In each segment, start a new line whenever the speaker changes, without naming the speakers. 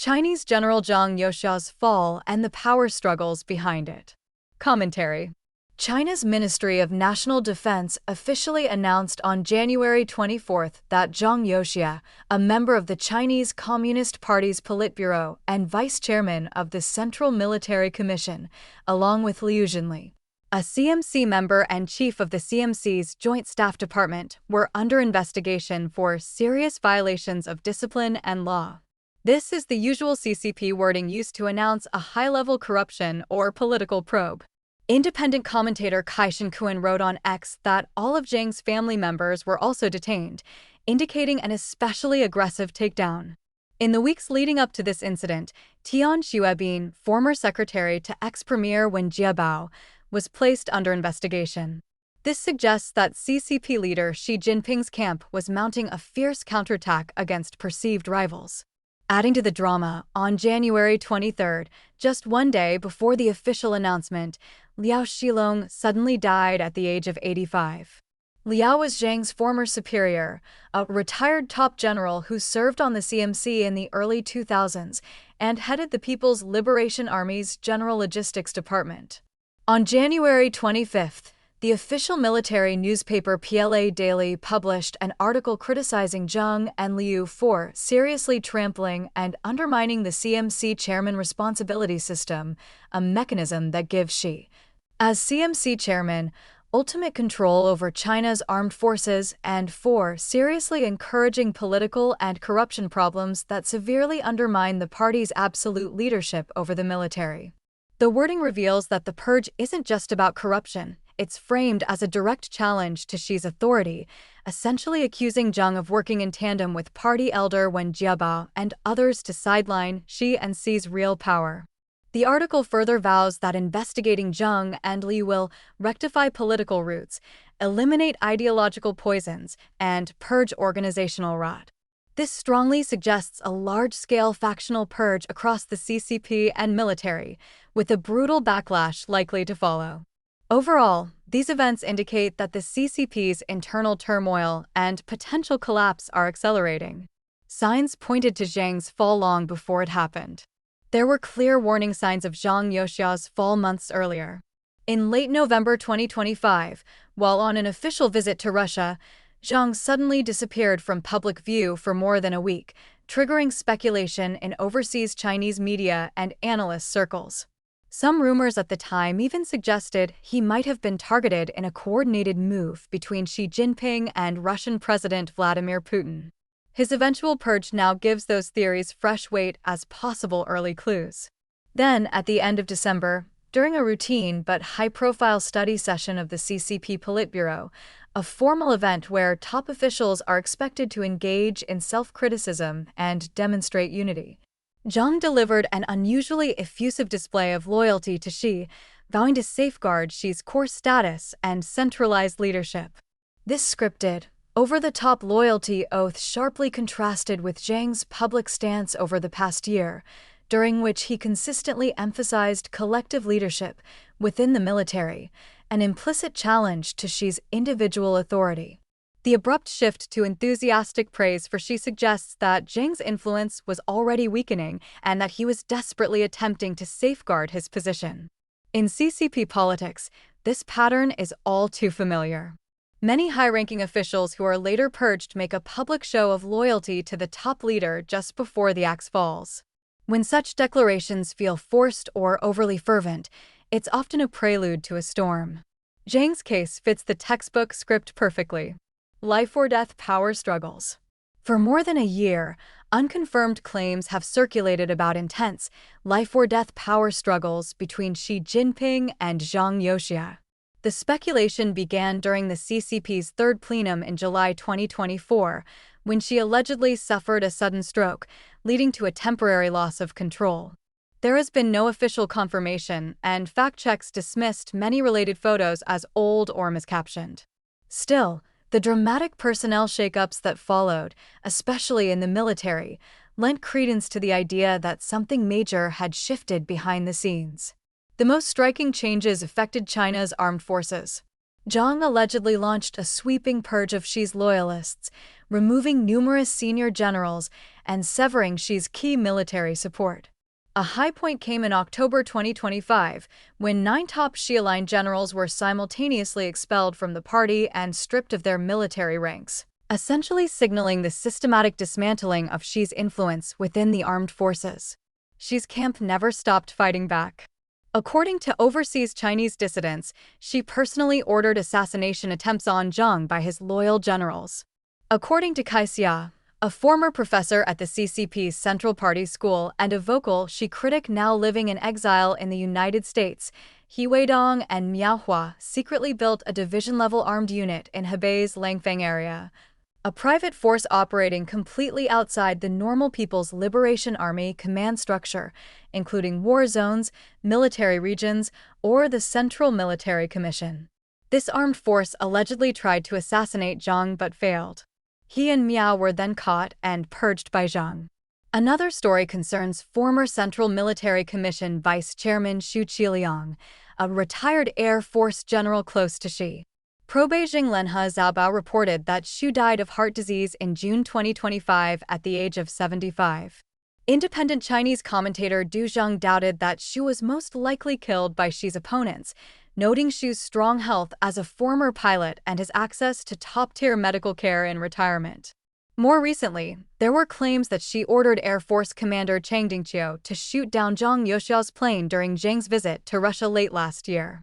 Chinese General Zhang Youxia's fall and the power struggles behind it. Commentary. China's Ministry of National Defense officially announced on January 24 that Zhang Youxia, a member of the Chinese Communist Party's Politburo and vice chairman of the Central Military Commission, along with Liu Zhenli, a CMC member and chief of the CMC's Joint Staff Department, were under investigation for serious violations of discipline and law. This is the usual CCP wording used to announce a high-level corruption or political probe. Independent commentator Kai Shen-kuan wrote on X that all of Zhang's family members were also detained, indicating an especially aggressive takedown. In the weeks leading up to this incident, Tian Xuebin, former secretary to ex-premier Wen Jiabao, was placed under investigation. This suggests that CCP leader Xi Jinping's camp was mounting a fierce counterattack against perceived rivals. Adding to the drama, on January 23, just one day before the official announcement, Liao Shilong suddenly died at the age of 85. Liao was Zhang's former superior, a retired top general who served on the CMC in the early 2000s and headed the People's Liberation Army's General Logistics Department. On January 25, the official military newspaper PLA Daily published an article criticizing Zhang and Liu for seriously trampling and undermining the CMC chairman responsibility system, a mechanism that gives Xi, as CMC chairman, ultimate control over China's armed forces, and for seriously encouraging political and corruption problems that severely undermine the party's absolute leadership over the military. The wording reveals that the purge isn't just about corruption. It's framed as a direct challenge to Xi's authority, essentially accusing Zhang of working in tandem with party elder Wen Jiabao and others to sideline Xi and seize real power. The article further vows that investigating Zhang and Li will rectify political roots, eliminate ideological poisons, and purge organizational rot. This strongly suggests a large-scale factional purge across the CCP and military, with a brutal backlash likely to follow. Overall, these events indicate that the CCP's internal turmoil and potential collapse are accelerating. Signs pointed to Zhang's fall long before it happened. There were clear warning signs of Zhang Youxia's fall months earlier. In late November 2025, while on an official visit to Russia, Zhang suddenly disappeared from public view for more than a week, triggering speculation in overseas Chinese media and analyst circles. Some rumors at the time even suggested he might have been targeted in a coordinated move between Xi Jinping and Russian President Vladimir Putin. His eventual purge now gives those theories fresh weight as possible early clues. Then, at the end of December, during a routine but high-profile study session of the CCP Politburo, a formal event where top officials are expected to engage in self-criticism and demonstrate unity, Zhang delivered an unusually effusive display of loyalty to Xi, vowing to safeguard Xi's core status and centralized leadership. This scripted, over-the-top loyalty oath sharply contrasted with Zhang's public stance over the past year, during which he consistently emphasized collective leadership within the military, an implicit challenge to Xi's individual authority. The abrupt shift to enthusiastic praise for Xi suggests that Zhang's influence was already weakening and that he was desperately attempting to safeguard his position. In CCP politics, this pattern is all too familiar. Many high-ranking officials who are later purged make a public show of loyalty to the top leader just before the axe falls. When such declarations feel forced or overly fervent, it's often a prelude to a storm. Zhang's case fits the textbook script perfectly. Life-or-death power struggles. For more than a year, unconfirmed claims have circulated about intense, life-or-death power struggles between Xi Jinping and Zhang Youxia. The speculation began during the CCP's third plenum in July 2024, when Xi allegedly suffered a sudden stroke, leading to a temporary loss of control. There has been no official confirmation, and fact checks dismissed many related photos as old or miscaptioned. Still, the dramatic personnel shakeups that followed, especially in the military, lent credence to the idea that something major had shifted behind the scenes. The most striking changes affected China's armed forces. Zhang allegedly launched a sweeping purge of Xi's loyalists, removing numerous senior generals and severing Xi's key military support. A high point came in October 2025, when 9 top Xi-aligned generals were simultaneously expelled from the party and stripped of their military ranks, essentially signaling the systematic dismantling of Xi's influence within the armed forces. Xi's camp never stopped fighting back. According to overseas Chinese dissidents, Xi personally ordered assassination attempts on Zhang by his loyal generals. According to Youxia, a former professor at the CCP's Central Party School and a vocal Xi critic now living in exile in the United States, He Weidong and Miao Hua secretly built a division-level armed unit in Hebei's Langfang area, a private force operating completely outside the normal People's Liberation Army command structure, including war zones, military regions, or the Central Military Commission. This armed force allegedly tried to assassinate Zhang but failed. He and Miao were then caught and purged by Zhang. Another story concerns former Central Military Commission Vice Chairman Xu Qiliang, a retired Air Force general close to Xi. Pro-Beijing Lenhe Xiaobao reported that Xu died of heart disease in June 2025 at the age of 75. Independent Chinese commentator Du Zhang doubted that Xu was most likely killed by Xi's opponents, noting Xu's strong health as a former pilot and his access to top-tier medical care in retirement. More recently, there were claims that Xi ordered Air Force Commander Chang Dingqiu to shoot down Zhang Youxia's plane during Zhang's visit to Russia late last year.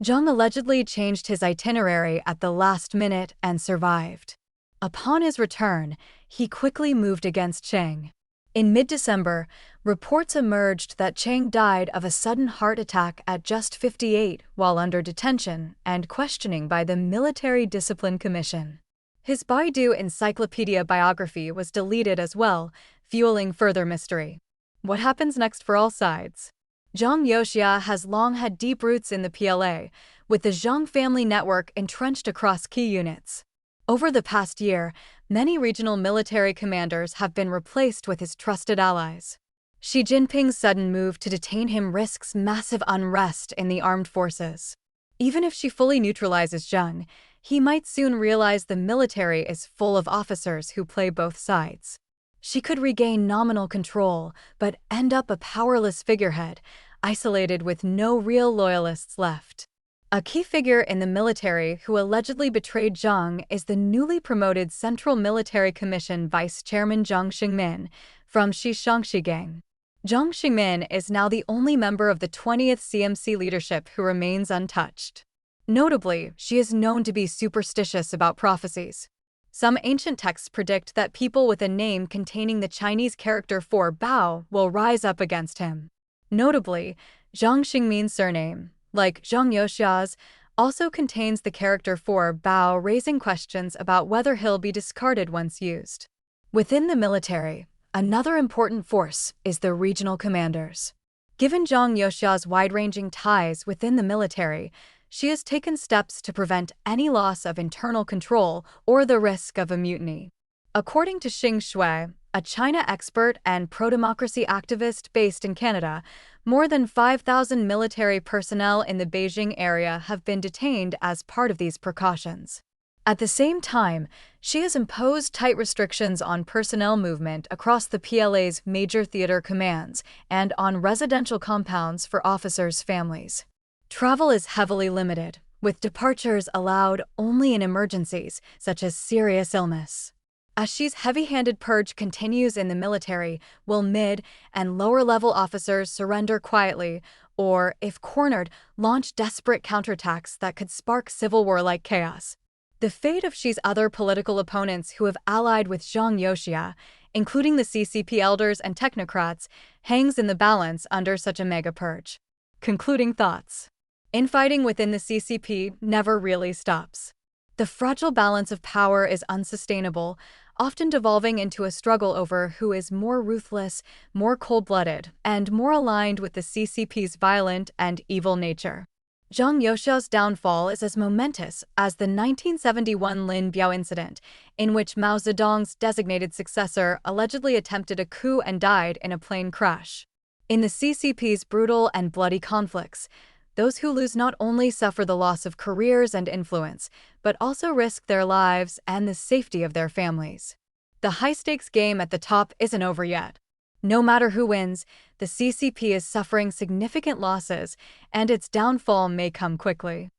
Zhang allegedly changed his itinerary at the last minute and survived. Upon his return, he quickly moved against Chang. In mid-December, reports emerged that Chang died of a sudden heart attack at just 58 while under detention and questioning by the Military Discipline Commission. His Baidu encyclopedia biography was deleted as well, fueling further mystery. What happens next for all sides? Zhang Youxia has long had deep roots in the PLA, with the Zhang family network entrenched across key units. Over the past year, many regional military commanders have been replaced with his trusted allies. Xi Jinping's sudden move to detain him risks massive unrest in the armed forces. Even if Xi fully neutralizes Zhang, he might soon realize the military is full of officers who play both sides. Xi could regain nominal control, but end up a powerless figurehead, isolated with no real loyalists left. A key figure in the military who allegedly betrayed Zhang is the newly promoted Central Military Commission Vice Chairman Zhang Xingmin from Shishangshi Gang. Zhang Xingmin is now the only member of the 20th CMC leadership who remains untouched. Notably, she is known to be superstitious about prophecies. Some ancient texts predict that people with a name containing the Chinese character for Bao will rise up against him. Notably, Zhang Xingmin's surname, like Zhang Youxia's, also contains the character for Bao, raising questions about whether he'll be discarded once used. Within the military, another important force is the regional commanders. Given Zhang Youxia's wide-ranging ties within the military, she has taken steps to prevent any loss of internal control or the risk of a mutiny. According to Xing Shui, a China expert and pro-democracy activist based in Canada, more than 5,000 military personnel in the Beijing area have been detained as part of these precautions. At the same time, she has imposed tight restrictions on personnel movement across the PLA's major theater commands and on residential compounds for officers' families. Travel is heavily limited, with departures allowed only in emergencies, such as serious illness. As Xi's heavy-handed purge continues in the military, will mid- and lower-level officers surrender quietly or, if cornered, launch desperate counterattacks that could spark civil war-like chaos? The fate of Xi's other political opponents who have allied with Zhang Youxia, including the CCP elders and technocrats, hangs in the balance under such a mega-purge. Concluding thoughts. Infighting within the CCP never really stops. The fragile balance of power is unsustainable, often devolving into a struggle over who is more ruthless, more cold-blooded, and more aligned with the CCP's violent and evil nature. Zhang Youxia's downfall is as momentous as the 1971 Lin Biao incident, in which Mao Zedong's designated successor allegedly attempted a coup and died in a plane crash. In the CCP's brutal and bloody conflicts, those who lose not only suffer the loss of careers and influence, but also risk their lives and the safety of their families. The high-stakes game at the top isn't over yet. No matter who wins, the CCP is suffering significant losses, and its downfall may come quickly.